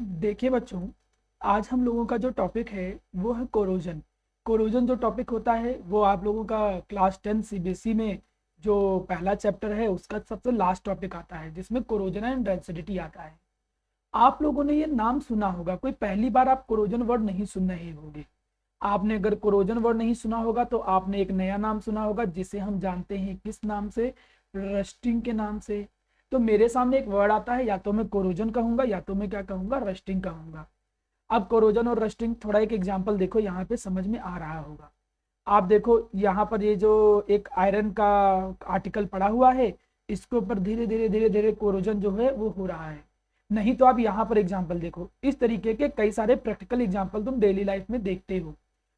देखिए बच्चों, आज हम लोगों का जो टॉपिक है वो है कोरोजन। कोरोजन जो टॉपिक होता है वो आप लोगों का क्लास 10 सीबीएसई में जो पहला चैप्टर है उसका सबसे लास्ट टॉपिक आता है, जिसमें कोरोजन एंड डेंसिटी आता है। आप लोगों ने ये नाम सुना होगा, कोई पहली बार आप कोरोजन वर्ड नहीं सुन रहे होंगे। आपने अगर कोरोजन वर्ड नहीं सुना होगा तो आपने एक नया नाम सुना होगा, जिसे हम जानते हैं किस नाम से, रस्टिंग के नाम से। तो मेरे सामने एक वर्ड आता है, या तो मैं कोरोजन कहूंगा या तो मैं क्या कहूंगा, रस्टिंग कहूंगा। अब कोरोजन और रस्टिंग थोड़ा एक एग्जांपल देखो, यहाँ पे समझ में आ रहा होगा। आप देखो यहाँ पर ये जो एक आयरन का आर्टिकल पड़ा हुआ है, इसके ऊपर धीरे धीरे धीरे धीरे कोरोजन जो है वो हो रहा है। नहीं तो आप यहाँ पर एग्जाम्पल देखो, इस तरीके के कई सारे प्रैक्टिकल एग्जाम्पल तुम डेली लाइफ में देखते हो।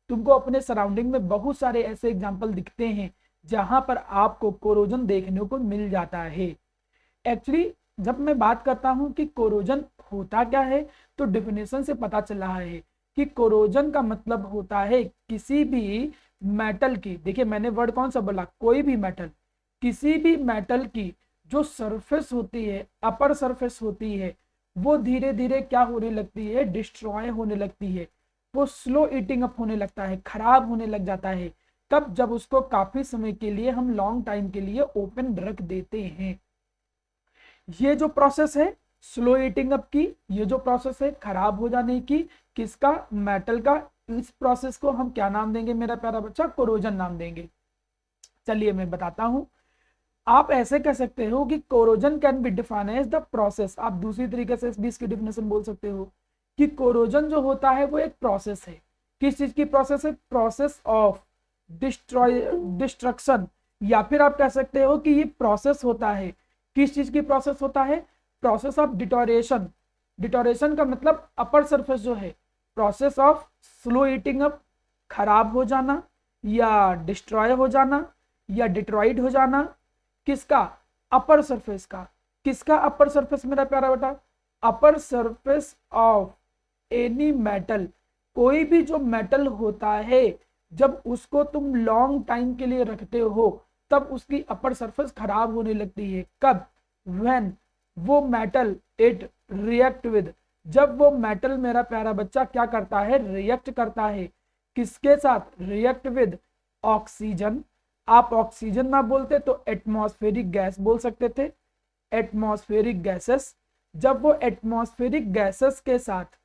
तुमको अपने सराउंडिंग में बहुत सारे ऐसे एग्जाम्पल दिखते हैं जहां पर आपको कोरोजन देखने को मिल जाता है। एक्चुअली जब मैं बात करता हूं कि कोरोजन होता क्या है, तो डेफिनेशन से पता चल रहा है कि कोरोजन का मतलब होता है किसी भी मेटल की, देखिए मैंने वर्ड कौन सा बोला, कोई भी मेटल, किसी भी मेटल की जो सरफेस होती है, अपर सरफेस होती है, वो धीरे धीरे क्या होने लगती है, डिस्ट्रॉय होने लगती है। वो स्लो ईटिंग अप होने लगता है, खराब होने लग जाता है। तब जब उसको काफी समय के लिए हम लॉन्ग टाइम के लिए ओपन रख देते हैं। ये जो प्रोसेस है स्लो ईटिंग अप की, ये जो प्रोसेस है खराब हो जाने की, किसका, मेटल का, इस प्रोसेस को हम क्या नाम देंगे मेरा प्यारा बच्चा, कोरोजन नाम देंगे। चलिए मैं बताता हूं। आप ऐसे कह सकते हो कि corrosion can be define as the process, आप दूसरी तरीके से भी इसकी डिफिनेशन बोल सकते हो कि कोरोजन जो होता है वो एक प्रोसेस है। किस चीज की प्रोसेस है, प्रोसेस ऑफ डिस्ट्रॉय, डिस्ट्रक्शन। या फिर आप कह सकते हो कि ये प्रोसेस होता है, किस चीज की प्रोसेस होता है, प्रोसेस ऑफ डिटोरेशन। डिटोरेशन का मतलब अपर सरफेस जो है, process of slow eating up, खराब हो जाना या डिस्ट्रॉय हो जाना या डिट्रॉइड हो जाना, किसका, अपर सरफेस का। किसका अपर सरफेस मेरा प्यारा बेटा, upper surface of any metal. कोई भी जो मेटल होता है, जब उसको तुम लॉन्ग टाइम के लिए रखते हो तब उसकी अपर सरफेस खराब होने लगती है। कब, व्हेन वो मेटल इट रिएक्ट विद, जब वो मेटल मेरा प्यारा बच्चा क्या करता है, रिएक्ट करता है, किसके साथ, रिएक्ट विद ऑक्सीजन। आप ऑक्सीजन ना बोलते तो एटमॉस्फेरिक गैस बोल सकते थे, एटमॉस्फेरिक गैसेस। जब वो एटमॉस्फेरिक गैसेस के साथ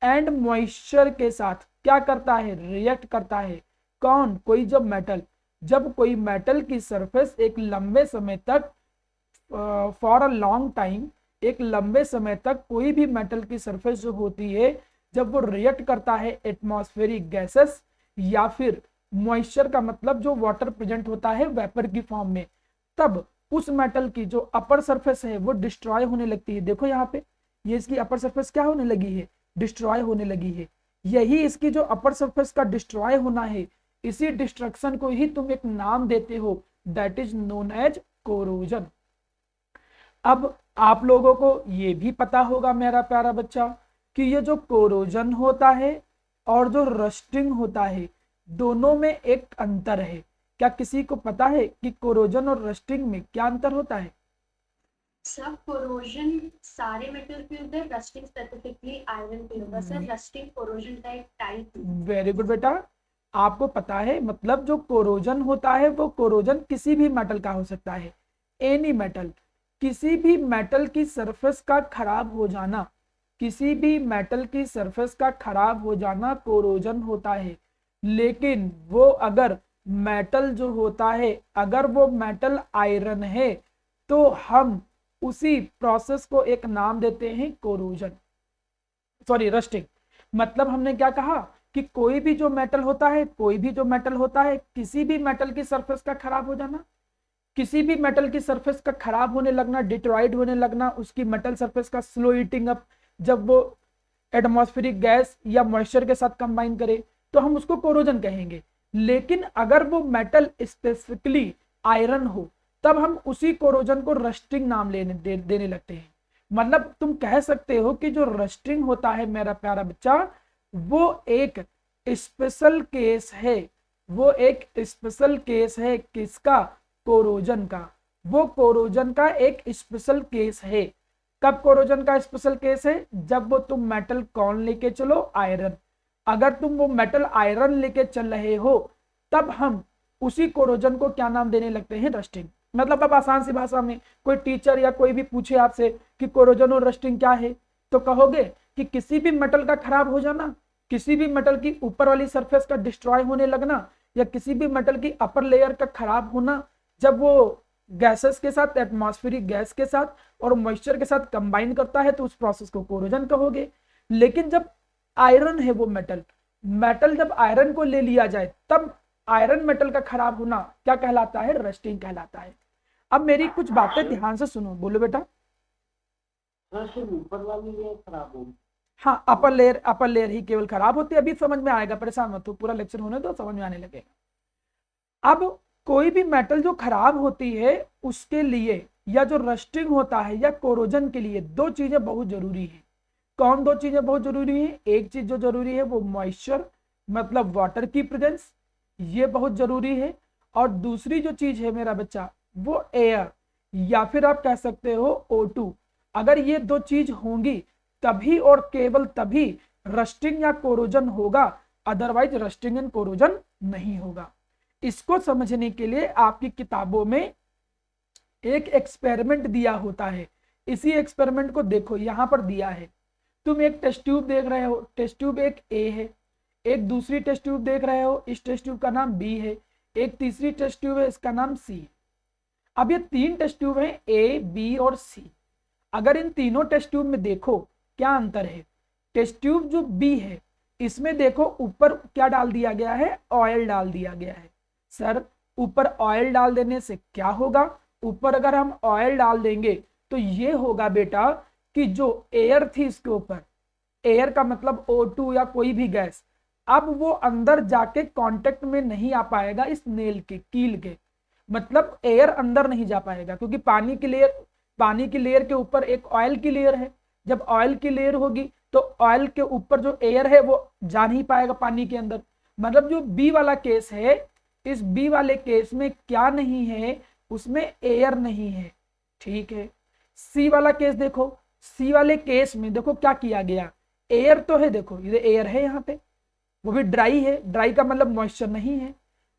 एंड मॉइस्चर के साथ क्या करता है, रिएक्ट करता है, कौन, कोई जब मेटल, जब कोई मेटल की सरफेस एक लंबे समय तक, फॉर अ लॉन्ग टाइम, एक लंबे समय तक कोई भी मेटल की सरफेस जो होती है, जब वो रिएक्ट करता है एटमॉस्फेरिक गैसेस या फिर मॉइस्चर का मतलब जो वाटर प्रेजेंट होता है वेपर की फॉर्म में, तब उस मेटल की जो अपर सरफेस है वो डिस्ट्रॉय होने लगती है। देखो यहाँ पे, ये इसकी अपर सरफेस क्या होने लगी है, डिस्ट्रॉय होने लगी है। यही इसकी जो अपर सरफेस का डिस्ट्रॉय होना है, इसी डिस्ट्रक्शन को ही तुम एक नाम देते हो, that is known as corrosion. अब आप लोगों को ये भी पता होगा मेरा प्यारा बच्चा कि ये जो कोरोजन होता है और जो रस्टिंग होता है, दोनों में एक अंतर है। क्या किसी को पता है कि कोरोजन और रस्टिंग में क्या अंतर होता है? सर कोरोजन सारे मेटल पे होता है, रस्टिंग स्पेसिफिकली आयरन पे होगा। सर रस्टिंग कोरोजन का एक टाइप है। वेरी गुड बेटा, आपको पता है, मतलब जो कोरोजन होता है वो कोरोजन किसी भी मेटल का हो सकता है, एनी मेटल। किसी भी मेटल की सरफेस का खराब हो जाना, किसी भी मेटल की सरफेस का खराब हो जाना कोरोजन होता है। लेकिन वो अगर मेटल जो होता है, अगर वो मेटल आयरन है, तो हम उसी प्रोसेस को एक नाम देते हैं कोरोजन, सॉरी रस्टिंग। मतलब हमने क्या कहा कि कोई भी जो मेटल होता है, कोई भी जो मेटल होता है, किसी भी मेटल की सरफेस का खराब हो जाना, किसी भी मेटल की सरफेस का खराब होने लगना, डिट्रॉइड होने लगना, उसकी मेटल सरफेस का स्लो हीटिंग अप, जब वो एटमॉस्फेरिक गैस या मॉइस्चर के साथ कंबाइन करे तो हम उसको कोरोजन कहेंगे। लेकिन अगर वो मेटल स्पेसिफिकली आयरन हो, तब हम उसी कोरोजन को रस्टिंग नाम देने लगते हैं। मतलब तुम कह सकते हो कि जो रस्टिंग होता है मेरा प्यारा बच्चा, वो एक स्पेशल केस है, वो एक स्पेशल केस है, किसका, कोरोजन का। वो कोरोजन का एक स्पेशल केस है। कब कोरोजन का स्पेशल केस है? जब वो तुम मेटल कौन लेके चलो? आयरन। अगर तुम वो मेटल आयरन लेके चल रहे हो तब हम उसी कोरोजन को क्या नाम देने लगते हैं? रस्टिंग। मतलब अब आसान सी भाषा में कोई टीचर या कोई भी पूछे आपसे कि कोरोजन और रस्टिंग क्या है, तो कहोगे कि किसी भी मेटल का खराब हो जाना, किसी भी मेटल की ऊपर वाली सरफेस का डिस्ट्रॉय होने लगना, या किसी भी मेटल की अपर लेयर का खराब होना, जब वो गैसेस के साथ, एटमॉस्फेरिक गैस के साथ और मॉइस्चर के साथ कंबाइन करता है तो उस प्रोसेस को कोरोजन कहोगे। लेकिन जब आयरन है वो मेटल, मेटल जब आयरन को ले लिया जाए तब आयरन मेटल का खराब होना क्या कहलाता है? रस्टिंग कहलाता है। अब मेरी कुछ बातें ध्यान से सुनो, बोलो बेटा। ऊपर वाली लेयर खराब होगी। हाँ, अपर लेयर ही केवल खराब होती है। अभी समझ में आएगा, परेशान मत हो, पूरा लेक्चर होने दो, समझ में आने लगेगा। अब कोई भी मेटल जो खराब होती है उसके लिए, या जो रस्टिंग होता है या कोरोजन के लिए, दो चीजें बहुत जरूरी है। कौन दो चीजें बहुत जरूरी है? एक चीज जो जरूरी है वो मॉइस्चर, मतलब वाटर की प्रेजेंस, ये बहुत जरूरी है। और दूसरी जो चीज है मेरा बच्चा वो एयर, या फिर आप कह सकते हो O2। अगर ये दो चीज होंगी तभी और केवल तभी रस्टिंग या कोरोजन होगा, अदरवाइज रस्टिंग एंड कोरोजन नहीं होगा। इसको समझने के लिए आपकी किताबों में एक एक्सपेरिमेंट दिया होता है। इसी एक्सपेरिमेंट को देखो, यहां पर दिया है। तुम एक टेस्ट ट्यूब देख रहे हो, टेस्ट ट्यूब एक ए है, एक दूसरी टेस्ट ट्यूब देख रहे हो, इस टेस्ट ट्यूब का नाम बी है, एक तीसरी टेस्ट ट्यूब है, इसका नाम सी। अब ये तीन टेस्ट ट्यूब है, ए बी और सी। अगर इन तीनों टेस्ट ट्यूब में देखो क्या अंतर है। टेस्ट ट्यूब जो बी है इसमें देखो ऊपर क्या डाल दिया गया है? ऑयल डाल दिया गया है। सर ऊपर ऑयल डाल देने से क्या होगा? ऊपर अगर हम ऑयल डाल देंगे तो ये होगा बेटा कि जो एयर थी इसके ऊपर, एयर का मतलब O2 या कोई भी गैस, अब वो अंदर जाके कांटेक्ट में नहीं आ पाएगा इस नेल के, कील के। मतलब एयर अंदर नहीं जा पाएगा, क्योंकि पानी की लेयर के ऊपर एक ऑयल की लेयर है। जब ऑयल की लेयर होगी तो ऑयल के ऊपर जो एयर है वो जा नहीं पाएगा पानी के अंदर। मतलब जो बी वाला केस है, इस बी वाले केस में क्या नहीं है? उसमें एयर नहीं है, ठीक है। सी वाला केस देखो, सी वाले केस में देखो क्या किया गया, एयर तो है, देखो ये एयर है यहाँ पे, वो भी ड्राई है, ड्राई का मतलब मॉइस्चर नहीं है,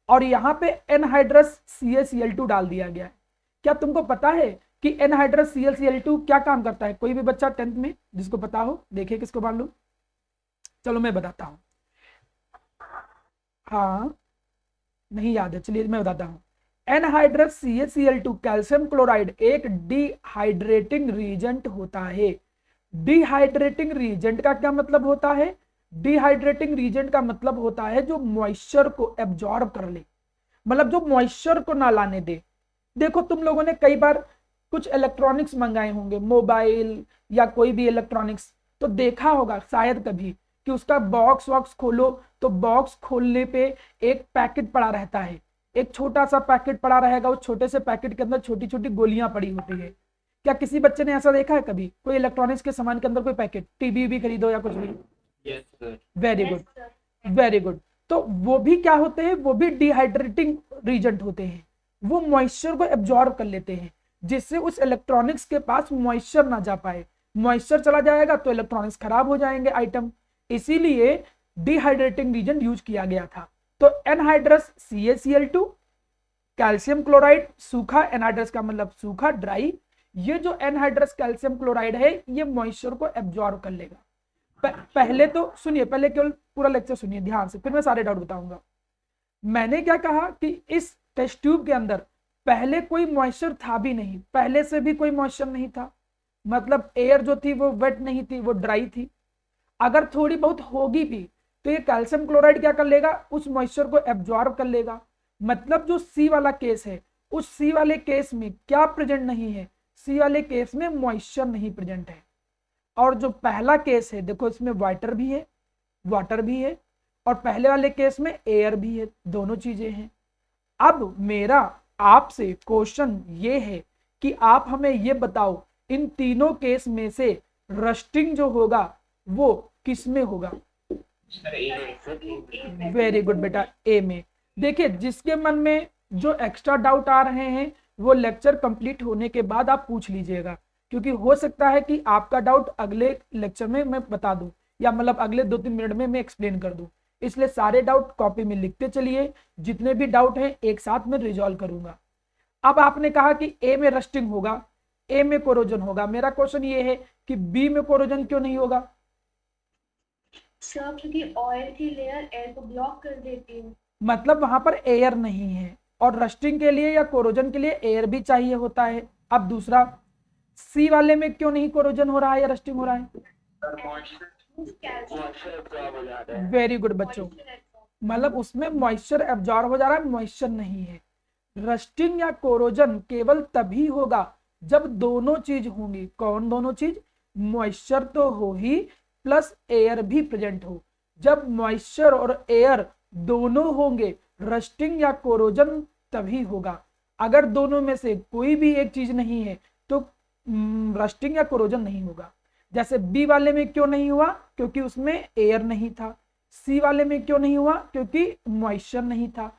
और यहाँ पे एनहाइड्रस CaCl2 डाल दिया गया है। क्या तुमको पता है कि एनहाइड्रस CaCl2 क्या काम करता है? कोई भी बच्चा 10th में जिसको पता हो, देखिए किसको मान लो। चलो मैं बताता हूँ। हाँ नहीं याद है, चलिए मैं बताता हूँ। एनहाइड्रस CaCl2 कैल्शियम क्लोराइड एक डिहाइड्रेटिंग रीजेंट होता है। डिहाइड्रेटिंग रीजेंट का क्या मतलब होता है? डिहाइड्रेटिंग रीजेंट का मतलब होता है जो मॉइस्चर को एब्जॉर्ब कर ले, मतलब जो मॉइस्चर को ना लाने दे। देखो तुम लोगों ने कई बार कुछ इलेक्ट्रॉनिक्स मंगाए होंगे, मोबाइल या कोई भी इलेक्ट्रॉनिक्स, तो देखा होगा शायद कभी कि उसका बॉक्स वॉक्स खोलो तो बॉक्स खोलने पे एक पैकेट पड़ा रहता है, एक छोटा सा पैकेट पड़ा रहेगा, उस छोटे से पैकेट के अंदर छोटी छोटी गोलियां पड़ी होती है। क्या किसी बच्चे ने ऐसा देखा है कभी? कोई इलेक्ट्रॉनिक्स के सामान के अंदर कोई पैकेट, टीवी भी खरीदो या कुछ भी? Yes sir. Very good, very good. तो वो भी क्या होते हैं? वो भी डिहाइड्रेटिंग रीजेंट होते हैं। वो मॉइस्चर को एब्जॉर्ब कर लेते हैं, जिससे उस इलेक्ट्रॉनिक्स के पास मॉइस्चर ना जा पाए। मॉइस्चर चला जाएगा तो इलेक्ट्रॉनिक्स खराब हो जाएंगे आइटम, इसीलिए डिहाइड्रेटिंग रीजेंट यूज किया गया था। तो एनहाइड्रस CaCl2, कैल्शियम क्लोराइड सूखा, एनहाइड्रस का मतलब सूखा, ड्राई। ये जो एनहाइड्रस कैल्शियम क्लोराइड है ये मॉइस्चर को एब्जॉर्ब कर लेगा। पहले तो सुनिए, पहले केवल पूरा लेक्चर सुनिए ध्यान से, फिर मैं सारे डाउट बताऊंगा। मैंने क्या कहा कि इस टेस्ट ट्यूब के अंदर पहले कोई मॉइस्चर था भी नहीं, पहले से भी कोई मॉइस्चर नहीं था, मतलब एयर जो थी वो वेट नहीं थी, वो ड्राई थी। अगर थोड़ी बहुत होगी भी तो ये कैल्शियम क्लोराइड क्या कर लेगा? उस मॉइस्चर को एब्जॉर्ब कर लेगा। मतलब जो सी वाला केस है, उस सी वाले केस में क्या प्रेजेंट नहीं है? सी वाले केस में मॉइस्चर नहीं प्रेजेंट है। और जो पहला केस है देखो, इसमें वाटर भी है, वाटर भी है, और पहले वाले केस में एयर भी है, दोनों चीजें हैं। अब मेरा आपसे क्वेश्चन ये है कि आप हमें ये बताओ इन तीनों केस में से रस्टिंग जो होगा वो किस में होगा? वेरी गुड बेटा, ए में। देखिए जिसके मन में जो एक्स्ट्रा डाउट आ रहे हैं वो लेक्चर कंप्लीट होने के बाद आप पूछ लीजिएगा, क्योंकि हो सकता है कि आपका डाउट अगले लेक्चर में मैं बता दूं, या मतलब अगले 2-3 मिनट में मैं एक्सप्लेन कर दूं। इसलिए सारे डाउट कॉपी में लिखते चलिए, जितने भी डाउट हैं एक साथ में रिजॉल्व करूंगा। अब आपने कहा कि ए में रस्टिंग होगा, ए में कोरोजन होगा। मेरा क्वेश्चन ये है कि बी में कोरोजन क्यों नहीं होगा? सर क्योंकि ऑयल की लेयर एयर को ब्लॉक कर देती है। मतलब वहां पर एयर नहीं है, और रस्टिंग के लिए या कोरोजन के लिए एयर भी चाहिए होता है। अब दूसरा, सी वाले में क्यों नहीं कोरोजन हो रहा है या रस्टिंग हो रहा है? वेरी गुड बच्चों, मतलब उसमें मॉइस्चर एब्जॉर्ब हो जा रहा है, मॉइस्चर नहीं है। रस्टिंग या कोरोजन केवल तभी होगा जब दोनों चीज होंगी। कौन दोनों चीज? मॉइस्चर तो हो ही, प्लस एयर भी प्रेजेंट हो। जब मॉइस्चर और एयर दोनों होंगे, रस्टिंग या कोरोजन तभी होगा। अगर दोनों में से कोई भी एक चीज नहीं है तो रस्टिंग या कोरोजन नहीं होगा। जैसे बी वाले में क्यों नहीं हुआ? क्योंकि उसमें एयर नहीं था। सी वाले में क्यों नहीं हुआ? क्योंकि मॉइस्चर नहीं था।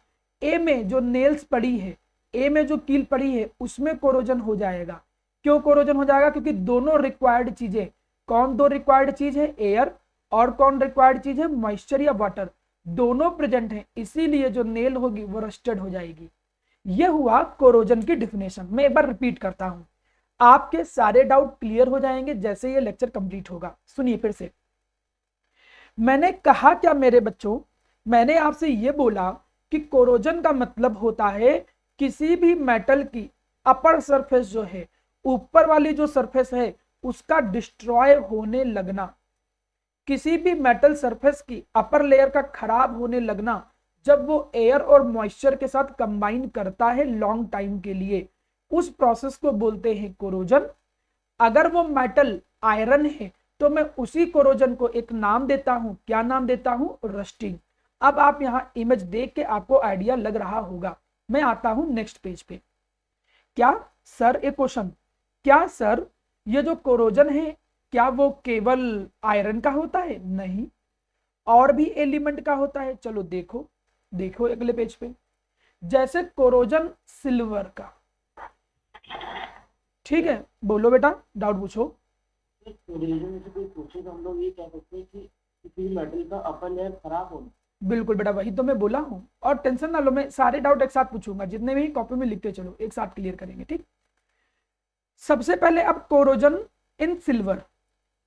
ए में जो नेल्स पड़ी है, ए में जो कील पड़ी है, उसमें कोरोजन हो जाएगा। क्यों कोरोजन हो जाएगा? क्योंकि दोनों रिक्वायर्ड चीजें, कौन दो रिक्वायर्ड चीज है? एयर, और कौन रिक्वायर्ड चीज है? मॉइस्चर या वाटर, दोनों प्रेजेंट हैं, इसीलिए जो नेल होगी वो रस्टेड हो जाएगी। यह हुआ कोरोजन की डिफिनेशन। मैं एक बार रिपीट करता हूं, आपके सारे डाउट क्लियर हो जाएंगे जैसे ये लेक्चर कंप्लीट होगा। सुनिए फिर से, मैंने कहा क्या मेरे बच्चों? मैंने आपसे ये बोला कि कोरोजन का मतलब होता है किसी भी मेटल की अपर सरफेस जो है, ऊपर वाली जो सरफेस है, उसका डिस्ट्रॉय होने लगना। किसी भी मेटल सरफेस की अपर लेयर का खराब होने लगना जब वो एयर और मॉइस्चर के साथ कंबाइन करता है लॉन्ग टाइम के लिए, उस प्रोसेस को बोलते हैं कोरोजन। अगर वो मेटल आयरन है तो मैं उसी कोरोजन को एक नाम देता हूं। क्या नाम देता हूं? रस्टिंग। अब आप यहां इमेज देख के आपको आइडिया लग रहा होगा। मैं आता हूं नेक्स्ट पेज पे। क्या सर, एक क्वेश्चन, क्या सर ये जो कोरोजन है क्या वो केवल आयरन का होता है? नहीं, और भी एलिमेंट का होता है। चलो देखो, देखो अगले पेज पे। जैसे कोरोजन सिल्वर का, ठीक है, बोलो बेटा, डाउट पूछो। कोरिलेशन से कोई पूछे तो हम लोग ये कह सकते हैं कि किसी मेटल का अपर लेयर खराब होना। बिल्कुल बेटा, वही तो मैं बोला हूं, और टेंशन ना लो, मैं सारे डाउट एक साथ पूछूंगा, जितने भी कॉपी में लिखते चलो, एक साथ क्लियर करेंगे, ठीक। सबसे पहले अब कोरोजन इन सिल्वर।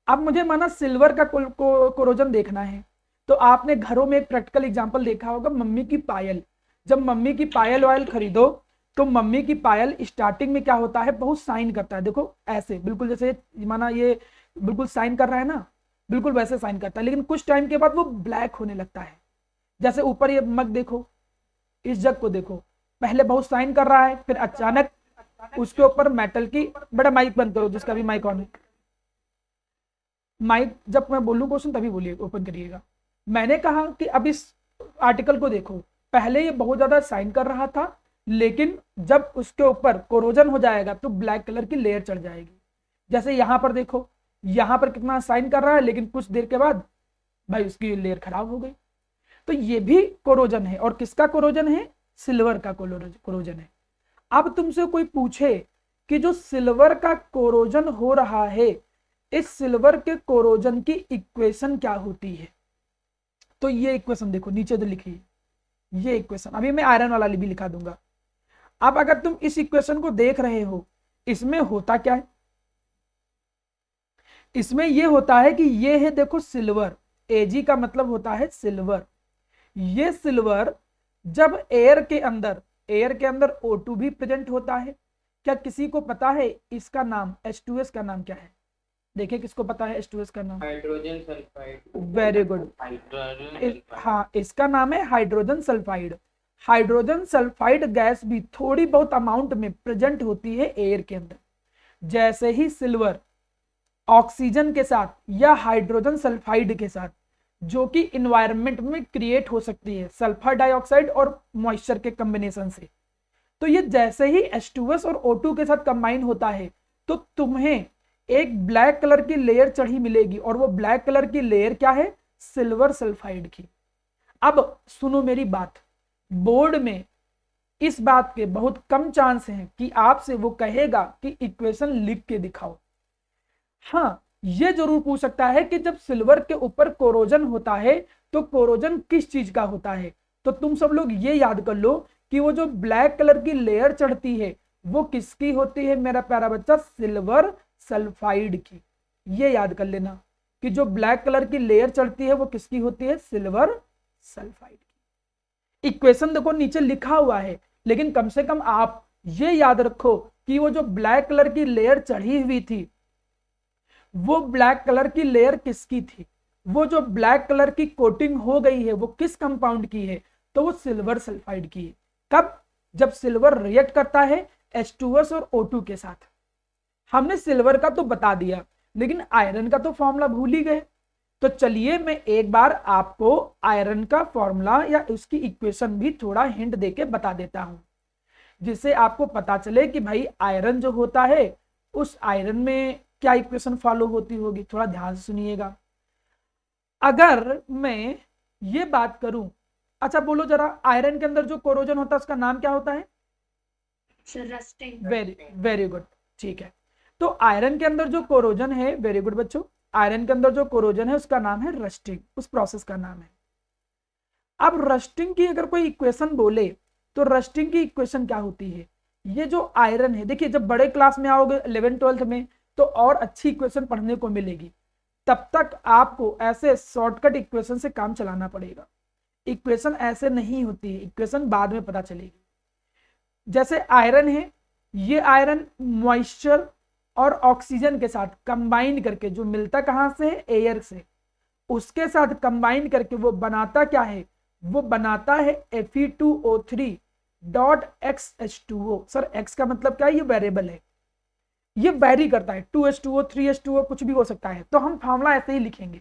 अब मुझे माना सिल्वर का कोरोजन देखना है, तो आपने घरों में एक प्रैक्टिकल एग्जांपल देखा होगा, मम्मी की पायल। जब मम्मी की पायल वायल खरीदो तो मम्मी की पायल स्टार्टिंग में क्या होता है? बहुत साइन करता है। देखो ऐसे, बिल्कुल जैसे माना ये बिल्कुल साइन कर रहा है ना, बिल्कुल वैसे साइन करता है, लेकिन कुछ टाइम के बाद वो ब्लैक होने लगता है। जैसे ऊपर ये मग देखो, इस जग को देखो, पहले बहुत साइन कर रहा है, फिर अचानक उसके ऊपर मेटल की, बड़ा माइक बंद करो जिसका भी माइक ऑन है, माइक जब मैं बोलूं क्वेश्चन तभी बोलिए, ओपन करिएगा। मैंने कहा कि अब इस आर्टिकल को देखो, पहले ये बहुत ज्यादा साइन कर रहा था, लेकिन जब उसके ऊपर कोरोजन हो जाएगा तो ब्लैक कलर की लेयर चढ़ जाएगी। जैसे यहां पर देखो, यहां पर कितना साइन कर रहा है, लेकिन कुछ देर के बाद भाई उसकी लेयर खराब हो गई। तो ये भी कोरोजन है, और किसका कोरोजन है? सिल्वर का कोरोजन है। अब तुमसे कोई पूछे कि जो सिल्वर का कोरोजन हो रहा है, इस सिल्वर के कोरोजन की इक्वेशन क्या होती है, तो ये इक्वेशन देखो नीचे जो लिखी है, ये इक्वेशन अभी मैं आयरन वाला भी लिखा दूंगा। अब अगर तुम इस इक्वेशन को देख रहे हो, इसमें होता क्या है? इसमें ये होता है कि ये है, देखो सिल्वर, एजी का मतलब होता है सिल्वर। ये सिल्वर जब एयर के अंदर O2 भी प्रेजेंट होता है। क्या किसी को पता है इसका नाम, H2S का नाम क्या है? देखिए किसको पता है H2S का नाम? Hydrogen sulphide. Very good. हाँ, इसका नाम है hydrogen sulphide. Hydrogen sulphide gas भी थोड़ी बहुत अमाउंट में प्रेजेंट होती है एयर के अंदर। जैसे ही सिल्वर ऑक्सीजन के साथ या हाइड्रोजन सल्फाइड के साथ, जो कि इन्वायरमेंट में क्रिएट हो सकती है सल्फर डाइऑक्साइड और मॉइस्चर के कॉम्बिनेशन से, तो ये जैसे ही H2S और O2 के साथ कंबाइन होता है तो तुम्हें एक ब्लैक कलर की लेयर चढ़ी मिलेगी, और वो ब्लैक कलर की लेयर क्या है? सिल्वर सल्फाइड की। अब सुनो मेरी बात, बोर्ड में इस बात के बहुत कम चांस हैं कि आपसे वो कहेगा कि इक्वेशन लिख के दिखाओ। हाँ, ये जरूर पूछ सकता है कि जब सिल्वर के ऊपर कोरोजन होता है तो कोरोजन किस चीज का होता है। तो तुम सब लोग ये याद कर लो कि वो जो ब्लैक कलर की लेयर चढ़ती है वो किसकी होती है मेरा प्यारा बच्चा, सिल्वर सल्फाइड की। ये याद कर लेना कि जो ब्लैक कलर की लेयर चढ़ती है वो किसकी होती है, सिल्वर सल्फाइड की। इक्वेशन देखो नीचे लिखा हुआ है, लेकिन कम से कम आप ये याद रखो कि वो जो ब्लैक कलर की लेयर चढ़ी हुई थी वो ब्लैक कलर की लेयर किसकी थी, वो जो ब्लैक कलर की कोटिंग हो गई है वो किस कंपाउंड की है, तो वो सिल्वर सल्फाइड की है। कब, जब सिल्वर रिएक्ट करता है H2S और O2 के साथ। हमने सिल्वर का तो बता दिया, लेकिन आयरन का तो फॉर्मूला भूल ही गए। तो चलिए मैं एक बार आपको आयरन का फॉर्मूला या उसकी इक्वेशन भी थोड़ा हिंट देके बता देता हूं, जिससे आपको पता चले कि भाई आयरन जो होता है उस आयरन में क्या इक्वेशन फॉलो होती होगी। थोड़ा ध्यान से सुनिएगा। अगर मैं ये बात करूं, अच्छा बोलो जरा, आयरन के अंदर जो कोरोजन होता है उसका नाम क्या होता है? रस्टिंग। वेरी वेरी गुड, ठीक है। तो आयरन के अंदर जो कोरोजन है, वेरी गुड बच्चों, आयरन के अंदर जो कोरोजन है उसका नाम है रस्टिंग, उस प्रोसेस का नाम है। अब रस्टिंग की अगर कोई इक्वेशन बोले तो रस्टिंग की इक्वेशन क्या होती है? ये जो आयरन है, देखिए जब बड़े क्लास में आओगे 11th-12th में तो और अच्छी इक्वेशन पढ़ने को मिलेगी, तब तक आपको ऐसे शॉर्टकट इक्वेशन से काम चलाना पड़ेगा। इक्वेशन ऐसे नहीं होती है, इक्वेशन बाद में पता चलेगी। जैसे आयरन है, ये आयरन मॉइस्चर और ऑक्सीजन के साथ कंबाइन करके जो मिलता कहां से है, एयर से, उसके साथ कंबाइन करके वो बनाता क्या है, वो बनाता है Fe2O3 dot XH2O। Sir x का मतलब क्या है, ये वेरिएबल है, ये वेरी करता है, 2H2O 3H2O कुछ भी हो सकता है। तो हम फॉर्मूला ऐसे ही लिखेंगे,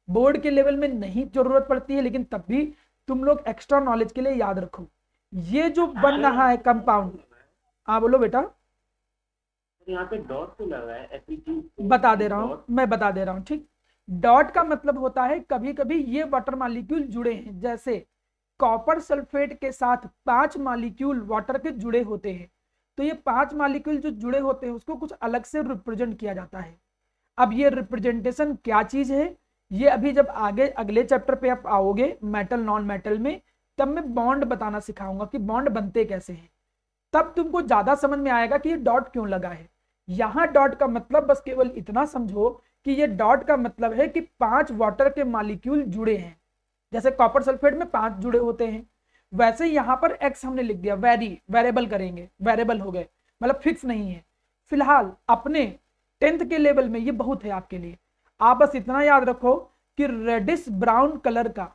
बोर्ड के लेवल में नहीं जरूरत पड़ती है, लेकिन तब भी तुम लोग एक्स्ट्रा नॉलेज के लिए याद रखो। ये जो बन रहा है कंपाउंड, हाँ बोलो बेटा। यहाँ पे डॉट तो लगा है, बता दे रहा हूं, मैं बता दे रहा हूं, ठीक। डॉट का मतलब होता है कभी कभी ये वाटर मॉलिक्यूल जुड़े हैं, जैसे कॉपर सल्फेट के साथ 5 मॉलिक्यूल वाटर के जुड़े होते हैं, तो ये 5 मॉलिक्यूल जो जुड़े होते हैं उसको कुछ अलग से रिप्रेजेंट किया जाता है। अब ये रिप्रेजेंटेशन क्या चीज है, ये अभी जब आगे अगले चैप्टर पे आप आओगे मेटल नॉन मेटल में, तब मैं बॉन्ड बताना सिखाऊंगा कि बॉन्ड बनते कैसे हैं। तब तुमको ज्यादा समझ में आएगा कि ये डॉट क्यों लगा है। यहां डॉट का मतलब बस केवल इतना समझो कि ये डॉट का मतलब है कि 5 वाटर के मॉलिक्यूल जुड़े हैं। जैसे कॉपर सल्फेट में 5 जुड़े होते हैं, वैसे यहां पर एक्स हमने लिख दिया, वेरिएबल करेंगे, वेरिएबल हो गए, मतलब फिक्स नहीं है। फिलहाल अपने 10th के लेवल में ये बहुत है आपके लिए। आप बस इतना याद रखो कि रेडिश ब्राउन कलर का,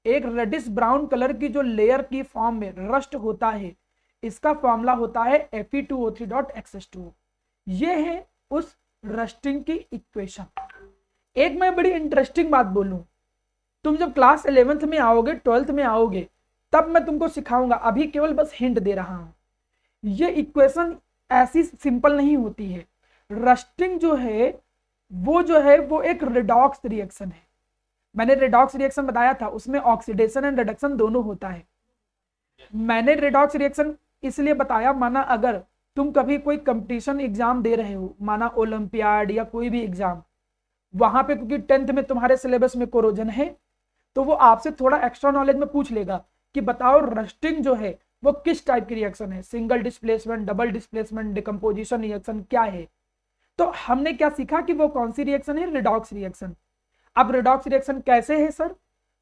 एक रेडिश ब्राउन कलर की जो लेयर की फॉर्म में रस्ट होता है, इसका फॉर्मूला होता है Fe2O3 डॉट XH2O। ये है उस रस्टिंग की इक्वेशन। एक मैं बड़ी इंटरेस्टिंग बात बोलूं, तुम जब क्लास 11th में आओगे, 12th में आओगे, तब मैं तुमको सिखाऊंगा, अभी केवल बस हिंट दे रहा हूं। ये इक्वेशन ऐसी सिंपल नहीं होती है। रस्टिंग जो है वो एक रिडॉक्स रिएक्शन है। मैंने रिडॉक्स रिएक्शन बताया था, उसमें ऑक्सीडेशन एंड रिडक्शन दोनों होता है। मैंने रिडॉक्स रिएक्शन इसलिए बताया, माना अगर तुम कभी कोई कंपटीशन एग्जाम दे रहे हो, माना ओलंपियाड या कोई भी एग्जाम, वहां पे क्योंकि 10th में तुम्हारे सिलेबस में कोरोजन है, तो वो आपसे थोड़ा एक्स्ट्रा नॉलेज में पूछ लेगा कि बताओ रस्टिंग जो है वो किस टाइप की रिएक्शन है, single displacement, double displacement, decomposition reaction क्या है। तो हमने क्या सीखा कि वो कौन सी रिएक्शन है, रिडॉक्स रिएक्शन। अब रिडॉक्स रिएक्शन कैसे है सर,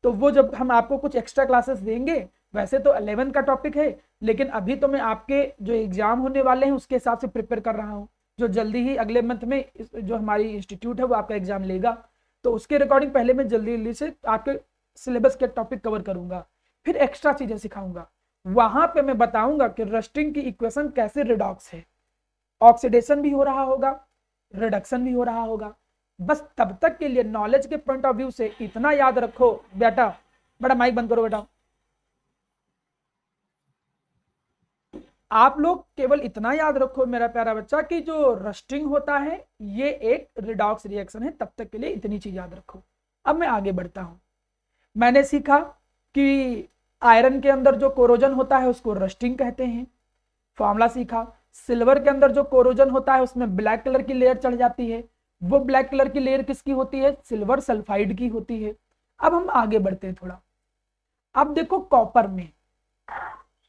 तो वो जब हम आपको कुछ एक्स्ट्रा क्लासेस देंगे, वैसे तो 11 का टॉपिक है, लेकिन अभी तो मैं आपके जो एग्जाम होने वाले हैं उसके हिसाब से प्रिपेयर कर रहा हूँ, जो जल्दी ही अगले मंथ में जो हमारी इंस्टीट्यूट है वो आपका एग्जाम लेगा, तो उसके रिकॉर्डिंग पहले मैं जल्दी जल्दी से आपके सिलेबस के टॉपिक कवर करूंगा, फिर एक्स्ट्रा चीजें सिखाऊंगा। वहां पे मैं बताऊंगा कि रस्टिंग की इक्वेशन कैसे रिडॉक्स है, ऑक्सीडेशन भी हो रहा होगा, रिडक्शन भी हो रहा होगा। बस तब तक के लिए नॉलेज के पॉइंट ऑफ व्यू से इतना याद रखो बेटा, बड़ा माइक बंद करो बेटा, आप लोग केवल इतना याद रखो मेरा प्यारा बच्चा कि जो रस्टिंग होता है ये एक रिडॉक्स रिएक्शन है। तब तक के लिए इतनी चीज याद रखो। अब मैं आगे बढ़ता हूं। मैंने सीखा कि आयरन के अंदर जो कोरोजन होता है उसको रस्टिंग कहते हैं, फॉर्मूला सीखा। सिल्वर के अंदर जो कोरोजन होता है उसमें ब्लैक कलर की लेयर चढ़ जाती है, वो ब्लैक कलर की लेयर किसकी होती है? सिल्वर सल्फाइड की होती है। अब हम आगे बढ़ते हैं थोड़ा। अब देखो कॉपर में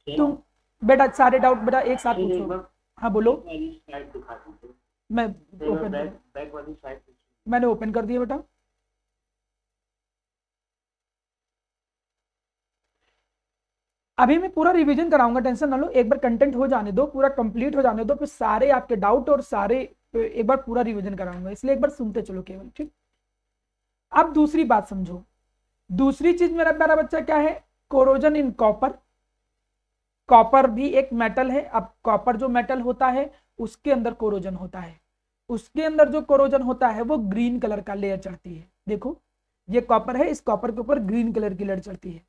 तुम बेटा सारे डाउट बेटा एक साथ फिर एक पूछो। बार हाँ बोलो। बैक वाली साइड दिखा दीजिए। मैं एक बार ओपन बैक वाली साइड मैंने ओपन कर दिया बेटा। अभी मैं पूरा रिवीजन कराऊंगा, टेंशन ना लो, एक बार कंटेंट हो जाने दो, पूरा कंप्लीट हो जाने दो, फिर सारे आपके डाउट और सारे एक बार पूरा रिवीजन कराऊंगा, इसलिए एक बार सुनते चलो केवल, ठीक। अब दूसरी बात समझो। दूसरी चीज मेरा प्यारा बच्चा क्या है? Corrosion in copper. कॉपर भी एक मेटल है। अब कॉपर जो मेटल होता है उसके अंदर कोरोजन होता है। उसके अंदर जो कोरोजन होता है वो ग्रीन कलर का लेयर चढ़ती है। देखो ये कॉपर है, इस कॉपर के ऊपर ग्रीन कलर की लेयर चढ़ती है।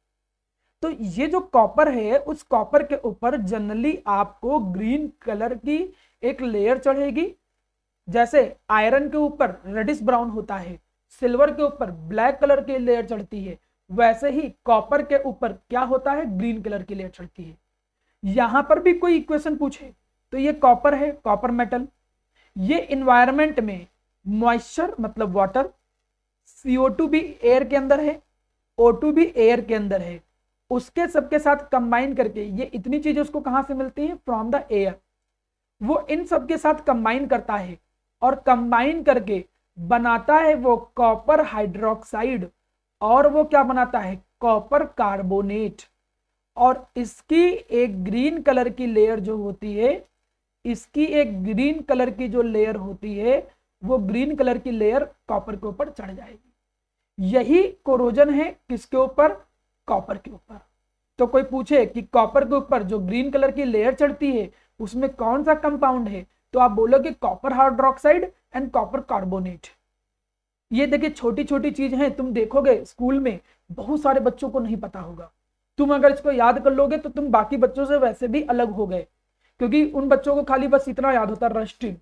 तो ये जो कॉपर है उस कॉपर के ऊपर जनरली आपको ग्रीन कलर की एक लेयर चढ़ेगी। जैसे आयरन के ऊपर रेडिश ब्राउन होता है, सिल्वर के ऊपर ब्लैक कलर की लेयर चढ़ती है, वैसे ही कॉपर के ऊपर क्या होता है? ग्रीन कलर की लेयर चढ़ती है। यहां पर भी कोई इक्वेशन पूछे तो ये कॉपर है, कॉपर मेटल। ये इन्वायरमेंट में मॉइस्चर मतलब वाटर, CO2 भी एयर के अंदर है, O2 भी एयर के अंदर है, उसके सबके साथ कंबाइन करके ये इतनी चीजें उसको कहां से मिलती हैं? From the air. वो इन सबके साथ कंबाइन करता है और कंबाइन करके बनाता है वो कॉपर हाइड्रोक्साइड, और वो क्या बनाता है? Copper carbonate. और इसकी एक ग्रीन कलर की लेयर जो होती है, इसकी एक ग्रीन कलर की जो लेयर होती है वो ग्रीन कलर की लेयर कॉपर के ऊपर चढ़ जाएगी। यही कोरोजन है किसके ऊपर? कॉपर के ऊपर। तो कोई पूछे कि कॉपर के ऊपर जो ग्रीन कलर की लेयर चढ़ती है उसमें कौन सा कंपाउंड है, तो आप बोलोगे copper hydroxide and copper carbonate. ये देखिए छोटी छोटी चीज हैं, तुम देखोगे स्कूल में बहुत सारे बच्चों को नहीं पता होगा। तुम अगर इसको याद कर लोगे तो तुम बाकी बच्चों से वैसे भी अलग हो गए, क्योंकि उन बच्चों को खाली बस इतना याद होता है रस्टिंग,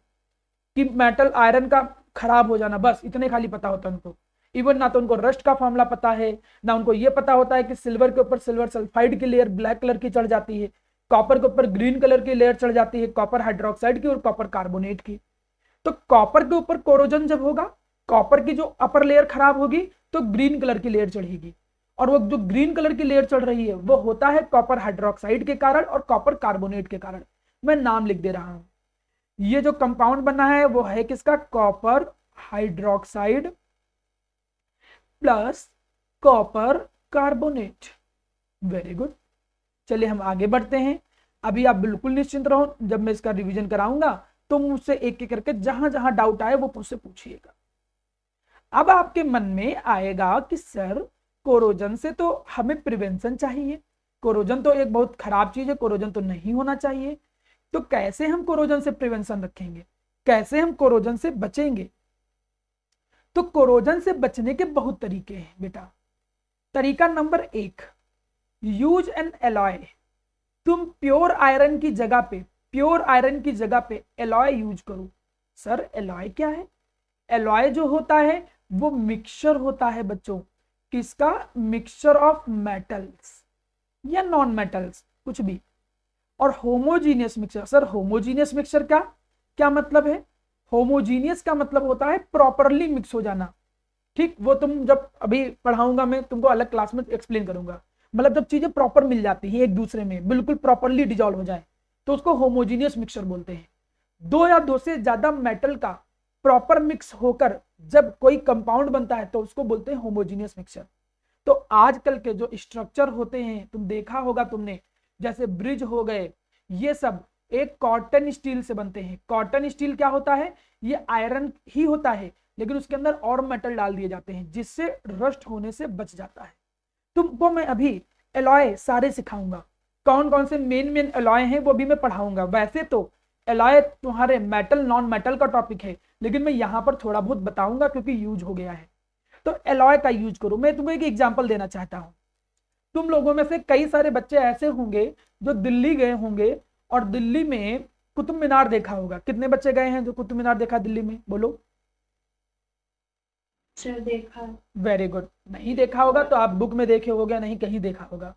कि मेटल आयरन का खराब हो जाना, बस इतने खाली पता होता है उनको। इवन ना तो उनको रस्ट का फॉर्मूला पता है, ना उनको ये पता होता है कि सिल्वर के ऊपर सिल्वर सल्फाइड की लेयर ब्लैक कलर की चढ़ जाती है, कॉपर के ऊपर ग्रीन कलर की लेयर चढ़ जाती है, कॉपर हाइड्रोक्साइड की और कॉपर कार्बोनेट की। तो कॉपर के ऊपर कोरोजन जब होगा, कॉपर की जो अपर लेयर खराब होगी तो ग्रीन कलर की लेयर चढ़ेगी, और वो जो ग्रीन कलर की लेयर चढ़ रही है वो होता है कॉपर हाइड्रोक्साइड के कारण और कॉपर कार्बोनेट के कारण। मैं नाम लिख दे रहा हूं। ये जो कंपाउंड बना है वो है किसका? Copper hydroxide plus copper carbonate. Very good. चलिए हम आगे बढ़ते हैं। अभी आप बिल्कुल निश्चिंत रहो, जब मैं इसका रिवीजन कराऊंगा तो मुझसे एक एक करके जहां जहां डाउट आए वो मुझसे पूछिएगा। अब आपके मन में आएगा कि सर कोरोजन से तो हमें प्रिवेंशन चाहिए, कोरोजन तो एक बहुत खराब चीज है, कोरोजन तो नहीं होना चाहिए, तो कैसे हम कोरोजन से प्रिवेंशन रखेंगे, कैसे हम कोरोजन से बचेंगे? तो कोरोजन से बचने के बहुत तरीके हैं बेटा। तरीका नंबर 1, यूज एन एलॉय। तुम प्योर आयरन की जगह पे, प्योर आयरन की जगह पे एलॉय यूज करो। सर एलॉय क्या है? एलॉय जो होता है वो मिक्सचर होता है बच्चों, किसका? मिक्सचर ऑफ मेटल्स या नॉन मेटल्स कुछ भी, और homogeneous mixture. Sir homogeneous mixture क्या क्या मतलब है? होमोजीनियस का मतलब होता है प्रॉपरली मिक्स हो जाना। ठीक, वो तुम जब अभी पढ़ाऊंगा मैं तुमको अलग क्लास में एक्सप्लेन करूंगा। मतलब जब चीजें प्रॉपर मिल जाती हैं एक दूसरे में, बिल्कुल प्रॉपरली डिजॉल्व हो जाए, तो उसको होमोजीनियस मिक्सचर बोलते हैं। दो या दो से ज्यादा मेटल का प्रॉपर मिक्स होकर जब कोई कंपाउंड बनता है तो उसको बोलते हैं होमोजीनियस मिक्सचर। तो आजकल के जो स्ट्रक्चर होते हैं तुम देखा होगा तुमने, जैसे ब्रिज हो गए, ये सब एक कॉटन स्टील से बनते हैं। कॉटन स्टील क्या होता है? ये आयरन ही होता है, लेकिन उसके अंदर और मेटल डाल दिए जाते हैं जिससे रस्ट होने से बच जाता है। तुमको मैं अभी एलॉय सारे सिखाऊंगा, कौन कौन से मेन मेन एलॉय हैं वो भी मैं पढ़ाऊंगा। वैसे तो एलॉय तुम्हारे मेटल नॉन मेटल का टॉपिक है, लेकिन मैं यहां पर थोड़ा बहुत बताऊंगा क्योंकि यूज हो गया है। तो एलॉय का यूज करो। मैं तुम्हें एक एग्जांपल देना चाहता हूं। तुम लोगों में से कई सारे बच्चे ऐसे होंगे जो दिल्ली गए होंगे और दिल्ली में कुतुब मीनार देखा होगा। कितने बच्चे गए हैं जो कुतुब मीनार देखा दिल्ली में? बोलो। सर देखा। Very good. नहीं देखा होगा तो आप बुक में देखे होगे, नहीं कहीं देखा होगा।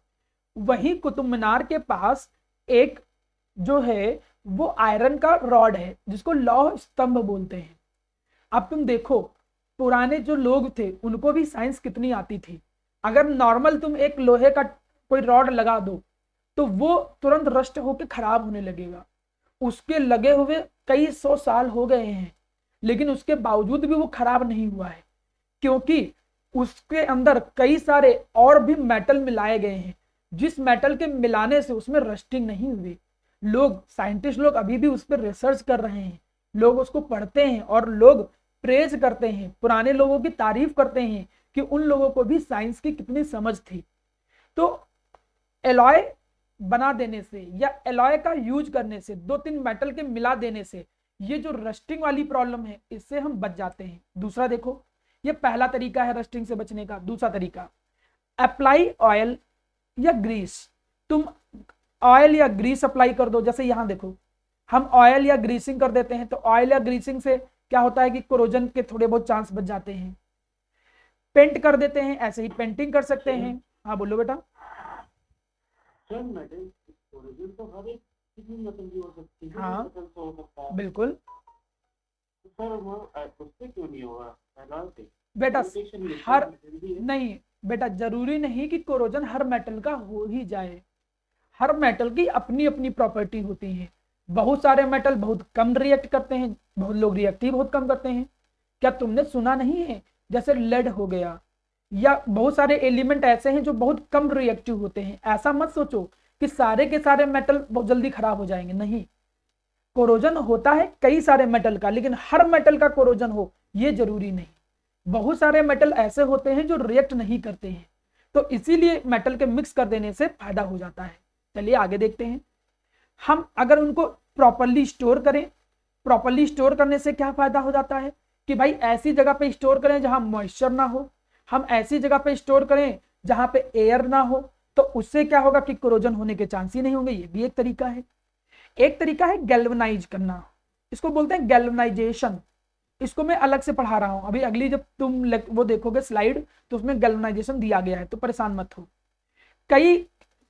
वही कुतुब मीनार के पास एक जो है वो आयरन का रॉड है जिसको लौह स्तंभ बोलते हैं। अब तुम देखो पुराने जो लोग थे उनको भी साइंस कितनी आती थी। अगर नॉर्मल तुम एक लोहे का कोई रॉड लगा दो तो वो तुरंत रस्ट होकर खराब होने लगेगा। उसके लगे हुए कई 100 साल हो गए हैं, लेकिन उसके बावजूद भी वो खराब नहीं हुआ है, क्योंकि उसके अंदर कई सारे और भी मेटल मिलाए गए हैं, जिस मेटल के मिलाने से उसमें रस्टिंग नहीं हुई। लोग साइंटिस्ट लोग अभी भी उस पर रिसर्च कर रहे हैं, लोग उसको पढ़ते हैं और लोग प्रेज करते हैं, पुराने लोगों की तारीफ करते हैं कि उन लोगों को भी साइंस की कितनी समझ थी। तो एलॉय बना देने से या एलॉय का यूज करने से, 2-3 मेटल के मिला देने से ये जो रस्टिंग वाली प्रॉब्लम है इससे हम बच जाते हैं। दूसरा देखो, ये पहला तरीका है रस्टिंग से बचने का। दूसरा तरीका, अप्लाई ऑयल या ग्रीस। तुम ऑयल या ग्रीस अप्लाई कर दो। जैसे यहां देखो, हम ऑयल या ग्रीसिंग कर देते हैं तो ऑयल या ग्रीसिंग से क्या होता है कि कोरोजन के थोड़े बहुत चांस बच जाते हैं। पेंट कर देते हैं, ऐसे ही पेंटिंग कर सकते हैं। हाँ बोलो बेटा। सर मेटल कोरोजन तो हर एक किसी मेटल की हो सकती है, हाँ। मेटल तो हो सकता है। बिल्कुल तो सर वो उससे क्यों नहीं होगा एलॉय से? बेटा, Limitation लिखा हर है, जल्दी है। नहीं बेटा, जरूरी नहीं कि कोरोजन हर मेटल का हो ही जाए। हर मेटल की अपनी अपनी प्रॉपर्टी होती है। बहुत सारे मेटल बहुत कम रिएक्ट करते हैं, बहुत लोग रिएक्ट ही बहुत कम करते हैं। क्या तुमने सुना नहीं है, जैसे लेड हो गया या बहुत सारे एलिमेंट ऐसे हैं जो बहुत कम रिएक्टिव होते हैं। ऐसा मत सोचो कि सारे के सारे मेटल बहुत जल्दी खराब हो जाएंगे, नहीं। कोरोजन होता है कई सारे मेटल का, लेकिन हर मेटल का कोरोजन हो ये जरूरी नहीं। बहुत सारे मेटल ऐसे होते हैं जो रिएक्ट नहीं करते हैं, तो इसीलिए मेटल के मिक्स कर देने से फायदा हो जाता है। चलिए आगे देखते हैं। हम अगर उनको प्रॉपरली स्टोर करें, प्रॉपरली स्टोर करने से क्या फायदा हो जाता है कि भाई ऐसी जगह पे स्टोर करें जहां मॉइस्चर ना हो, हम ऐसी जगह पे स्टोर करें जहां पे एयर ना हो, तो उससे क्या होगा कि कोरोजन होने के चांस ही नहीं होंगे। ये भी एक तरीका है। एक तरीका है गैल्वेनाइज करना, इसको बोलते हैं गैल्वेनाइजेशन। इसको मैं अलग से पढ़ा रहा हूं अभी, अगली जब तुम वो देखोगे स्लाइड तो उसमें गैल्वेनाइजेशन दिया गया है, तो परेशान मत हो। कई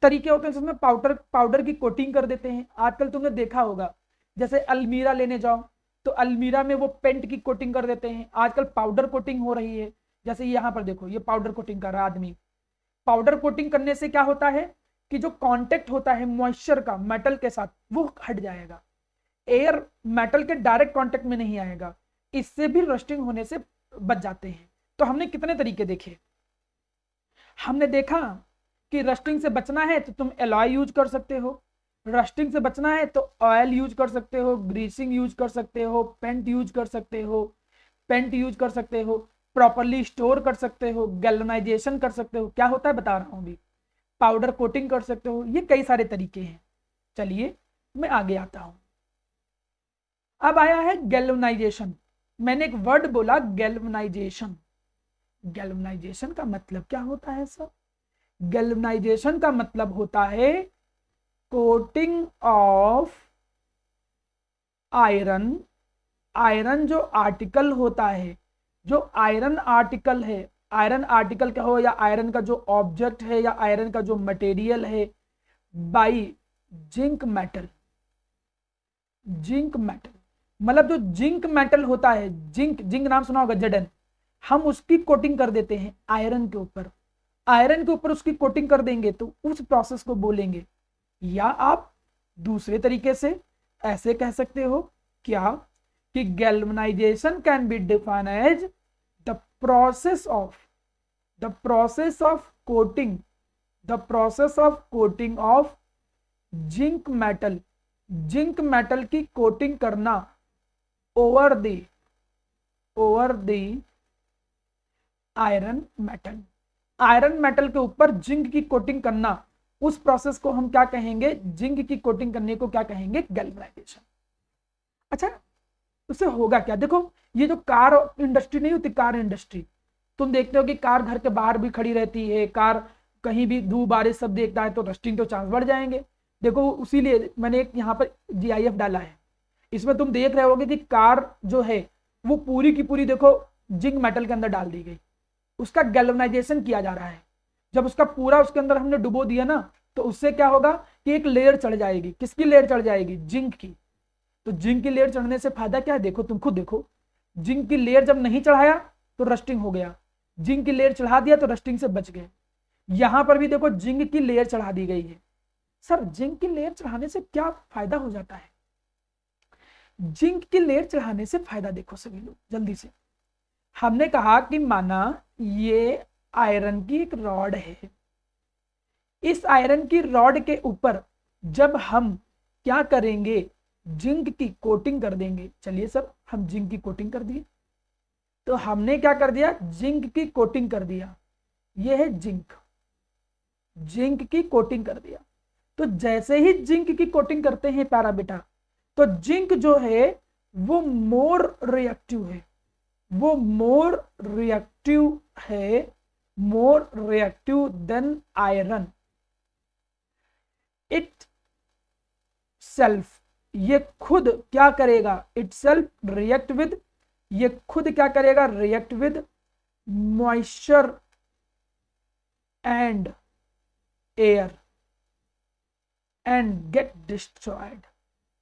तरीके होते हैं जिसमें पाउडर पाउडर की कोटिंग कर देते हैं। आजकल तुमने देखा होगा, जैसे अलमीरा लेने जाओ तो अलमीरा में वो पेंट की कोटिंग कर देते हैं। आजकल पाउडर कोटिंग हो रही है, जैसे यहाँ पर देखो ये पाउडर कोटिंग कर रहा है आदमी। पाउडर कोटिंग करने से क्या होता है कि जो कांटेक्ट होता है मॉइस्चर का मेटल के साथ वो हट जाएगा, एयर मेटल के डायरेक्ट कांटेक्ट में नहीं आएगा। इससे भी रस्टिंग होने से बच जाते हैं। तो हमने कितने तरीके देखे। हमने देखा कि रस्टिंग से बचना है तो तुम एलॉय यूज कर सकते हो, रस्टिंग से बचना है तो ऑयल यूज कर सकते हो, ग्रीसिंग यूज कर सकते हो, पेंट यूज कर सकते हो, पेंट यूज कर सकते हो, प्रॉपरली स्टोर कर सकते हो, गैल्वेनाइजेशन कर सकते हो। क्या होता है बता रहा हूं अभी, पाउडर कोटिंग कर सकते हो। ये कई सारे तरीके हैं। चलिए मैं आगे आता हूं। अब आया है गैल्वेनाइजेशन। मैंने एक वर्ड बोला गैल्वेनाइजेशन। गैल्वेनाइजेशन का मतलब क्या होता है सर? गैल्वेनाइजेशन का मतलब होता है कोटिंग ऑफ आयरन। आयरन जो आर्टिकल होता है, जो आयरन आर्टिकल है, आयरन आर्टिकल का हो या आयरन का जो ऑब्जेक्ट है या आयरन का जो मटेरियल है, by zinc metal. Zinc metal मतलब जो जिंक मेटल होता है, जिंक, जिंक नाम सुना होगा, जडन, हम उसकी कोटिंग कर देते हैं आयरन के ऊपर। आयरन के ऊपर उसकी कोटिंग कर देंगे तो उस प्रोसेस को बोलेंगे। या आप दूसरे तरीके से ऐसे कह सकते हो क्या कि galvanisation can be defined as the process of coating, the process of coating of zinc metal, zinc metal की कोटिंग करना over the iron metal. Iron metal के ऊपर जिंक की कोटिंग करना, उस प्रोसेस को हम क्या कहेंगे? जिंक की कोटिंग करने को क्या कहेंगे? गैल्वेनाइजेशन। अच्छा, उससे होगा क्या? देखो ये जो कार इंडस्ट्री नहीं होती, कार इंडस्ट्री, तुम देखते हो कि कार घर के बाहर भी खड़ी रहती है, कार कहीं भी धूप बारिश सब देखता है तो रस्टिंग तो चांस बढ़ जाएंगे। देखो उसीलिए मैंने एक यहाँ पर GIF डाला है। इसमें तुम देख रहे होगे कि कार जो है वो पूरी की पूरी देखो जिंक मेटल के अंदर डाल दी गई, उसका गैल्वेनाइजेशन किया जा रहा है। जब उसका पूरा उसके अंदर हमने डुबो दिया ना, तो उससे क्या होगा कि एक लेयर चढ़ जाएगी। किसकी लेयर चढ़ जाएगी? जिंक की। तो जिंक की लेयर चढ़ने से फायदा क्या है? देखो तुम खुद देखो, जिंक की लेयर जब नहीं चढ़ाया तो रस्टिंग हो गया, जिंक की लेयर चढ़ा दिया तो रस्टिंग से बच गए। यहां पर भी देखो जिंक की लेयर चढ़ा दी गई है। सर जिंक की लेयर चढ़ाने से क्या फायदा हो जाता है? जिंक की लेयर चढ़ाने से फायदा देखो सभी लोग जल्दी से। हमने कहा कि माना ये आयरन की एक रॉड है, इस आयरन की रॉड के ऊपर जब हम क्या करेंगे, जिंक की कोटिंग कर देंगे। चलिए सर हम जिंक की कोटिंग कर दिए, तो हमने क्या कर दिया, जिंक की कोटिंग कर दिया। ये है जिंक, जिंक की कोटिंग कर दिया। तो जैसे ही जिंक की कोटिंग करते हैं प्यारा बेटा, तो जिंक जो है वो मोर रिएक्टिव है, वो मोर रिएक्टिव है, more reactive than iron. It self, ये खुद क्या करेगा, इट सेल्फ रिएक्ट विद, ये खुद क्या करेगा, react with moisture and air and get destroyed,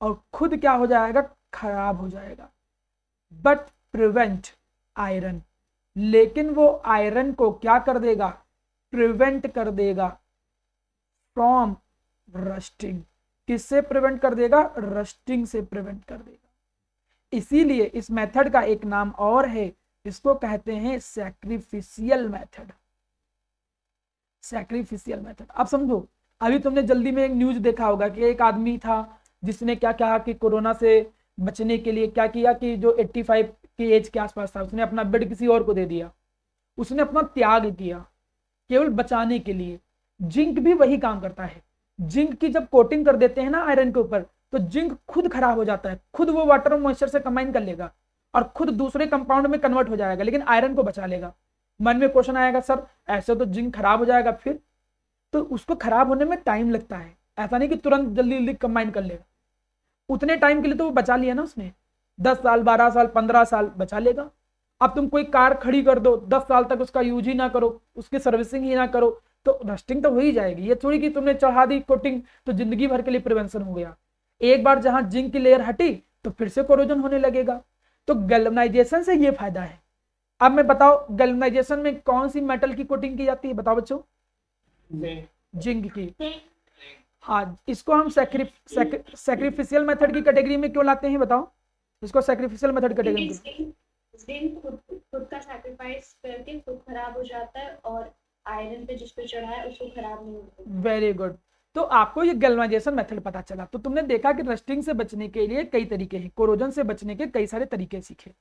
और खुद क्या हो जाएगा, खराब हो जाएगा। बट प्रिवेंट आयरन, लेकिन वो आयरन को क्या कर देगा, प्रिवेंट कर देगा फ्रॉम रस्टिंग। किससे प्रिवेंट कर देगा, रस्टिंग से प्रिवेंट कर देगा। इसीलिए इस मेथड का एक नाम और है, इसको कहते हैं सैक्रिफिशियल मेथड, सैक्रिफिशियल मेथड। अब समझो, अभी तुमने जल्दी में एक न्यूज देखा होगा कि एक आदमी था जिसने क्या कहा कि कोरोना से बचने के लिए क्या किया कि जो 85 की एज के आसपास था, उसने अपना बेड किसी और को दे दिया, उसने अपना त्याग किया केवल बचाने के लिए। जिंक भी वही काम करता है। जिंक की जब कोटिंग कर देते हैं ना आयरन के ऊपर, तो जिंक खुद खराब हो जाता है, खुद वो वाटर और मॉइस्चर से कंबाइन कर लेगा और खुद दूसरे कंपाउंड में कन्वर्ट हो जाएगा, लेकिन आयरन को बचा लेगा। मन में क्वेश्चन आएगा, सर ऐसे तो जिंक खराब हो जाएगा फिर, तो उसको खराब होने में टाइम लगता है, ऐसा नहीं कि तुरंत जल्दी जल्दी कंबाइन कर लेगा। उतने टाइम के लिए तो वो बचा लिया ना उसने, 10 साल 12 साल 15 साल बचा लेगा। अब तुम कोई कार खड़ी कर दो, 10 साल तक उसका यूज ही ना करो, उसकी सर्विसिंग ही ना करो, तो रस्टिंग तो हो ही जाएगी। ये थोड़ी कि तुमने चढ़ा दी कोटिंग तो जिंदगी भर के लिए प्रिवेंशन हो गया। एक बार जहां जिंक की लेयर हटी तो फिर से कोरोजन होने लगेगा। तो गैल्वेनाइजेशन से ये फायदा है। अब मैं बताओ गैल्वेनाइजेशन में कौन सी मेटल की कोटिंग की जाती है, बताओ बच्चों, जिंक की। हाँ, इसको हम सैक्रिफिशियल मेथड की कैटेगरी में क्यों लाते हैं, बताओ, इसको सैक्रिफिशियल मेथड कैटेगरी में। जिंक खुद का सैक्रिफाइस करके खुद खराब हो जाता है और आयरन पे जिस पे चढ़ा है उसको खराब नहीं होता। Very good. तो आपको ये गैल्वेनाइजेशन मेथड पता चला, तो तुमने देखा कि रस्टिंग से बचने के लिए कई तरीके हैं, कोरोजन से बचने के कई सारे तरीके सीखे।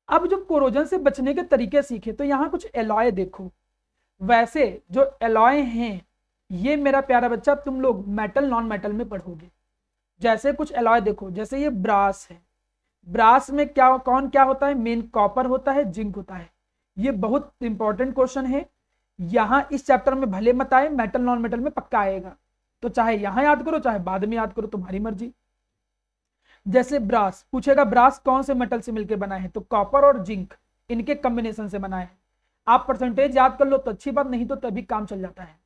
अब जो कोरोजन से बचने के तरीके सीखे, तो यहाँ कुछ एलॉय देखो। वैसे जो एलॉय हैं ये मेरा प्यारा बच्चा तुम लोग मेटल नॉन मेटल में पढ़ोगे। जैसे कुछ एलॉय देखो, जैसे ये ब्रास है, ब्रास में क्या कौन क्या होता है, मेन कॉपर होता है, जिंक होता है। ये बहुत इंपॉर्टेंट क्वेश्चन है, यहाँ इस चैप्टर में भले मत आए, मेटल नॉन मेटल में पक्का आएगा, तो चाहे यहां याद करो चाहे बाद में याद करो, तुम्हारी मर्जी। जैसे ब्रास पूछेगा, ब्रास कौन से मेटल से मिलकर बना है, तो कॉपर और जिंक इनके कॉम्बिनेशन से बना है। आप परसेंटेज याद कर लो तो अच्छी बात, नहीं तो तभी काम चल जाता है।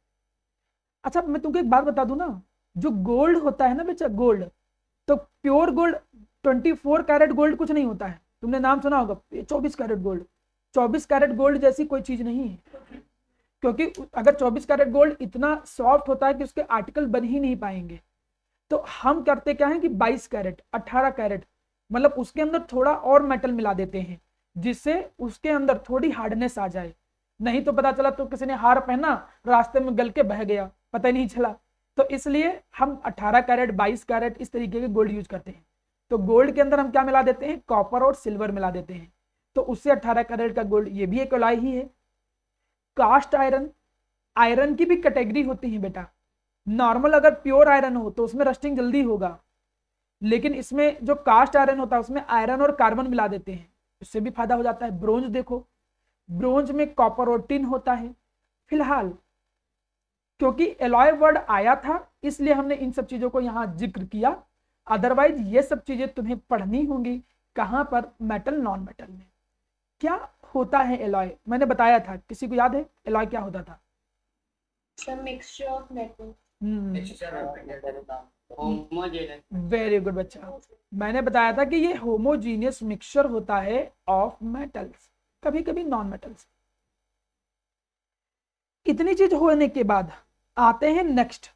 अच्छा मैं तुमको एक बात बता दूं ना, जो गोल्ड होता है ना बच्चा, गोल्ड, तो प्योर गोल्ड 24 कैरेट गोल्ड कुछ नहीं होता है, तुमने नाम सुना होगा 24 कैरेट गोल्ड। 24 कैरेट गोल्ड जैसी कोई चीज नहीं है, क्योंकि अगर 24 कैरेट गोल्ड इतना सॉफ्ट होता है कि उसके आर्टिकल बन ही नहीं पाएंगे। तो हम करते क्या है कि 22 कैरेट 18 कैरेट, मतलब उसके अंदर थोड़ा और मेटल मिला देते हैं जिससे उसके अंदर थोड़ी हार्डनेस आ जाए। नहीं तो पता चला तो किसी ने हार पहना, रास्ते में गल के बह गया, पता ही नहीं चला। तो इसलिए हम 18 कैरेट 22 कैरेट इस तरीके के गोल्ड यूज करते हैं। तो गोल्ड के अंदर हम क्या मिला देते हैं, कॉपर और सिल्वर मिला देते हैं, तो उससे 18 कैरेट का गोल्ड, ये भी एक एलॉय ही है। कास्ट आयरन, आयरन की भी कैटेगरी होती है बेटा। नॉर्मल अगर प्योर आयरन हो तो उसमें रस्टिंग जल्दी होगा, लेकिन इसमें जो कास्ट आयरन होता है उसमें आयरन और कार्बन मिला देते हैं, इससे भी फायदा हो जाता है। ब्रोंज देखो, ब्रोंज में कॉपर और टिन होता है। फिलहाल क्योंकि एलॉय वर्ड आया था इसलिए हमने इन सब चीजों को यहाँ जिक्र किया, अदरवाइज ये सब चीजें तुम्हें पढ़नी होंगी कहां पर, मेटल नॉन मेटल में। क्या होता है एलॉय, मैंने बताया था, किसी को याद है एलॉय क्या होता था? Some mixture of metal. Homogeneous. Very good बच्चा। मैंने बताया था कि ये होमोजीनियस मिक्सचर होता है ऑफ मेटल्स, कभी कभी नॉन मेटल्स। इतनी चीज होने के बाद आते हैं नेक्स्ट।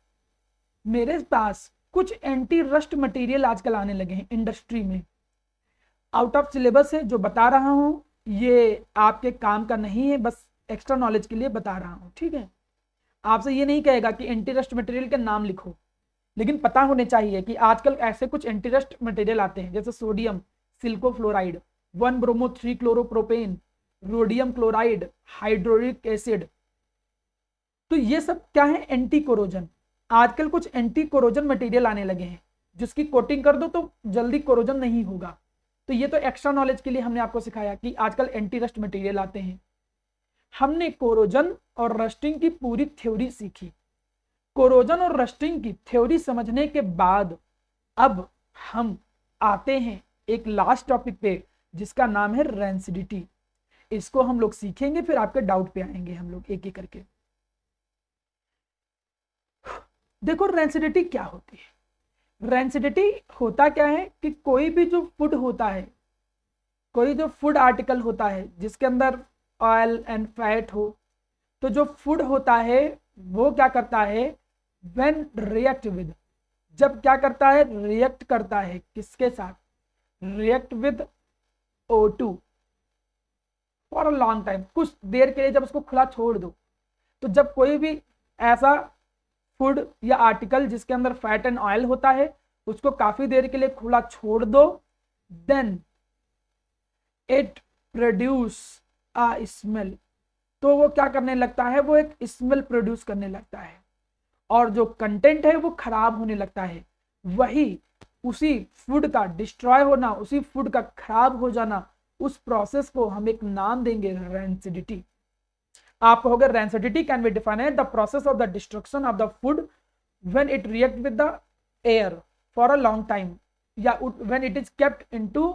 मेरे पास कुछ एंटी रस्ट मटेरियल आजकल आने लगे हैं इंडस्ट्री में। आउट ऑफ सिलेबस है जो बता रहा हूं, ये आपके काम का नहीं है, बस एक्स्ट्रा नॉलेज के लिए बता रहा हूं, ठीक है। आपसे ये नहीं कहेगा कि एंटी रस्ट मटेरियल के नाम लिखो, लेकिन पता होने चाहिए कि आजकल ऐसे कुछ एंटी रस्ट मटेरियल आते हैं जैसे सोडियम सिल्कोफ्लोराइड, 1-ब्रोमो-3-क्लोरोप्रोपेन, रोडियम क्लोराइड, हाइड्रोक्लोरिक एसिड। तो ये सब क्या है, एंटी कोरोजन। आजकल कुछ एंटी कोरोजन मटेरियल आने लगे हैं जिसकी कोटिंग कर दो तो जल्दी कोरोजन नहीं होगा। तो ये तो एक्स्ट्रा नॉलेज के लिए हमने आपको सिखाया कि आजकल एंटी रस्ट मटेरियल आते हैं। हमने कोरोजन और रस्टिंग की पूरी थ्योरी सीखी। कोरोजन और रस्टिंग की थ्योरी समझने के बाद अब हम आते हैं एक लास्ट टॉपिक पे जिसका नाम है रेंसिडिटी। इसको हम लोग सीखेंगे, फिर आपके डाउट पे आएंगे हम लोग एक एक करके। देखो रेंसिडिटी क्या होती है। रेंसिडिटी होता क्या है कि कोई भी जो फूड होता है, कोई जो फूड आर्टिकल होता है जिसके अंदर ऑयल एंड फैट हो, तो जो फूड होता है वो क्या करता है, व्हेन रिएक्ट विद, जब क्या करता है, रिएक्ट करता है किसके साथ, react with O2 for a long time, कुछ देर के लिए जब उसको खुला छोड़ दो। तो जब कोई भी ऐसा फूड या आर्टिकल जिसके अंदर फैट एंड ऑयल होता है उसको काफी देर के लिए खुला छोड़ दो, then it produce a smell. तो वो क्या करने लगता है, वो एक स्मेल प्रोड्यूस करने लगता है और जो कंटेंट है वो खराब होने लगता है। वही उसी फूड का डिस्ट्रॉय होना, उसी फूड का खराब हो जाना, उस प्रोसेस को हम एक नाम देंगे रेंसिडिटी। आप कहोगे rancidity can be defined as the process of the destruction of the food when it react with the air for a long time, या when it is kept into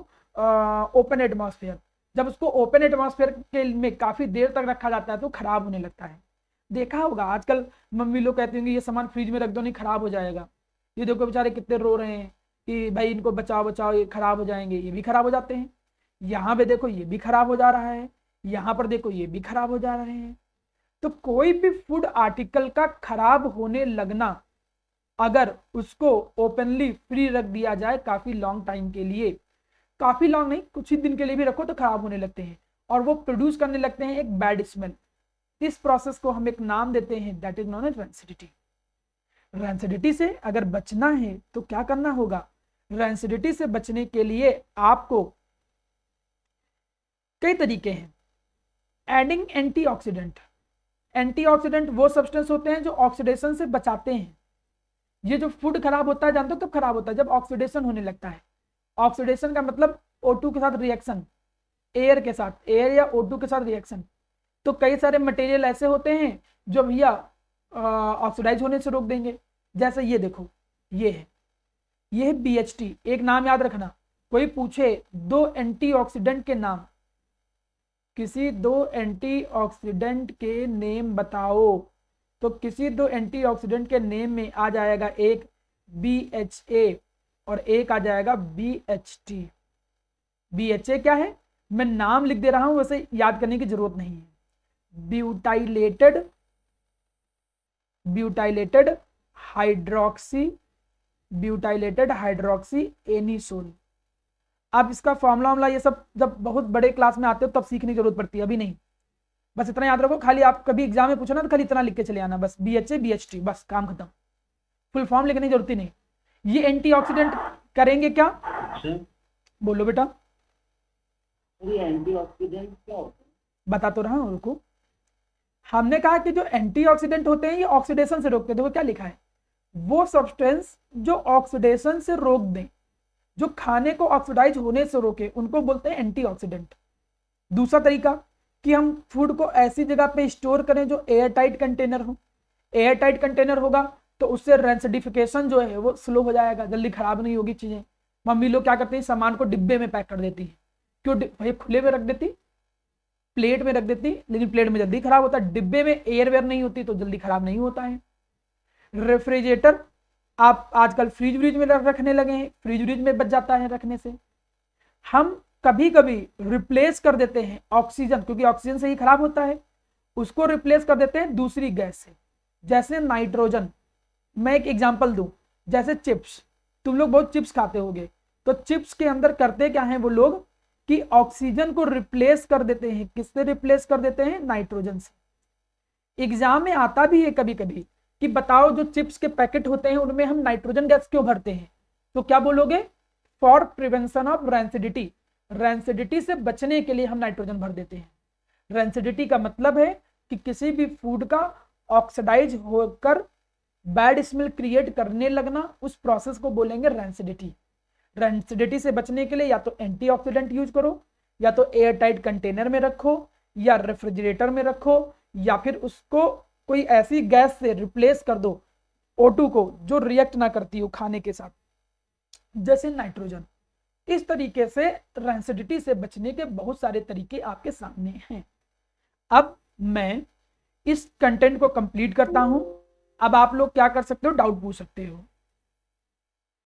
open atmosphere. जब उसको open atmosphere के में काफी देर तक रखा जाता है तो खराब होने लगता है। देखा होगा आजकल मम्मी लोग कहती होंगी ये सामान फ्रिज में रख दो नहीं खराब हो जाएगा। ये देखो बेचारे कितने रो रहे हैं कि भाई इनको बचाओ बचाओ ये खराब हो जाएंगे, ये भी खराब हो जाते हैं। यहाँ पे देखो ये भी खराब हो जा रहा है, यहाँ पर देखो ये भी खराब हो जा रहे हैं। तो कोई भी फूड आर्टिकल का खराब होने लगना, अगर उसको ओपनली फ्री रख दिया जाए काफी लॉन्ग टाइम के लिए, काफी लॉन्ग नहीं कुछ ही दिन के लिए भी रखो तो खराब होने लगते हैं और वो प्रोड्यूस करने लगते हैं एक बैड स्मेल। इस प्रोसेस को हम एक नाम देते हैं, that is known as rancidity. Rancidity से अगर बचना है तो क्या करना होगा, रेंसिडिटी से बचने के लिए आपको कई तरीके हैं। Adding antioxidant. एंटीऑक्सीडेंट वो सब्सटेंस होते हैं जो ऑक्सीडेशन से बचाते हैं। ये जो फूड खराब होता है जानते हो कब खराब होता है, जब ऑक्सीडेशन होने लगता है। ऑक्सीडेशन का मतलब O2 के साथ रिएक्शन, एयर के साथ, एयर या O2 के साथ रिएक्शन। तो कई सारे मटेरियल ऐसे होते हैं जो भैया ऑक्सीडाइज होने से रोक देंगे। जैसे ये देखो, ये है BHT। एक नाम याद रखना, कोई पूछे दो एंटीऑक्सीडेंट के नाम, किसी दो एंटीऑक्सीडेंट के नेम बताओ, तो किसी दो एंटीऑक्सीडेंट के नेम में आ जाएगा एक BHA और एक आ जाएगा BHT। BHA क्या है, मैं नाम लिख दे रहा हूं, वैसे याद करने की जरूरत नहीं है। Butylated hydroxy anisole. अब इसका फॉर्मूला ये सब जब बहुत बड़े क्लास में आते हो तब सीखने की जरूरत पड़ती है, अभी नहीं। बस इतना याद रखो, खाली आप कभी एग्जाम में पूछो ना तो खाली इतना लिख के चले आना, बस BHA BHT, बस काम खत्म। फुल फॉर्म लिखने की जरूरत ही नहीं। ये एंटीऑक्सीडेंट करेंगे क्या, बोलो बेटा। एंटीऑक्सीडेंट क्या होता है, बता तो रहा हूं, रुको। हमने कहा कि जो एंटीऑक्सीडेंट होते हैं ये ऑक्सीडेशन से रोकते हैं। देखो क्या लिखा है, वो सब्सटेंस जो ऑक्सीडेशन से रोक दें, जो खाने को ऑक्सीडाइज होने से रोके, उनको बोलते हैं एंटीऑक्सीडेंट। दूसरा तरीका कि हम फूड को ऐसी जगह पे स्टोर करें जो एयर टाइट कंटेनर हो। एयर टाइट कंटेनर होगा तो उससे रेंसिडिफिकेशन जो है वो स्लो हो जाएगा, जल्दी खराब नहीं होगी चीजें। मम्मी लोग क्या करती है, सामान को डिब्बे में पैक कर देती है। क्यों भाई, खुले में रख देती, प्लेट में रख देती, लेकिन प्लेट में जल्दी खराब होता है, डिब्बे में एयरवेयर नहीं होती तो जल्दी खराब नहीं होता है। रेफ्रिजरेटर आप आजकल फ्रिज व्रिज में रखने लगे हैं, फ्रिज व्रिज में बच जाता है रखने से। हम कभी कभी रिप्लेस कर देते हैं ऑक्सीजन, क्योंकि ऑक्सीजन से ही खराब होता है, उसको रिप्लेस कर देते हैं दूसरी गैस से, जैसे नाइट्रोजन। मैं एक एग्जांपल दूं, जैसे चिप्स, तुम लोग बहुत चिप्स खाते होगे, तो चिप्स के अंदर करते क्या है वो लोग कि ऑक्सीजन को रिप्लेस कर देते हैं। किससे रिप्लेस कर देते हैं? नाइट्रोजन से। एग्जाम में आता भी है कभी कभी कि बताओ जो चिप्स के पैकेट होते हैं उनमें हम नाइट्रोजन गैस क्यों भरते हैं? तो क्या बोलोगे? For prevention of rancidity, rancidity से बचने के लिए हम नाइट्रोजन भर देते हैं। रैंसिडिटी का मतलब है कि किसी भी फूड का ऑक्सीडाइज होकर बैड स्मेल क्रिएट करने लगना, उस प्रोसेस को बोलेंगे रैंसिडिटी। रैंसिडिटी से बचने के लिए या तो एंटीऑक्सीडेंट यूज करो, या तो एयर टाइट कंटेनर में रखो, या रेफ्रिजरेटर में रखो, या फिर उसको कोई ऐसी गैस से रिप्लेस कर दो O2 को जो रिएक्ट ना करती हो खाने के साथ, जैसे नाइट्रोजन। इस तरीके से रैंसिडिटी से बचने के बहुत सारे तरीके आपके सामने हैं। अब मैं इस कंटेंट को कंप्लीट करता हूं। अब आप लोग क्या कर सकते हो? डाउट पूछ सकते हो।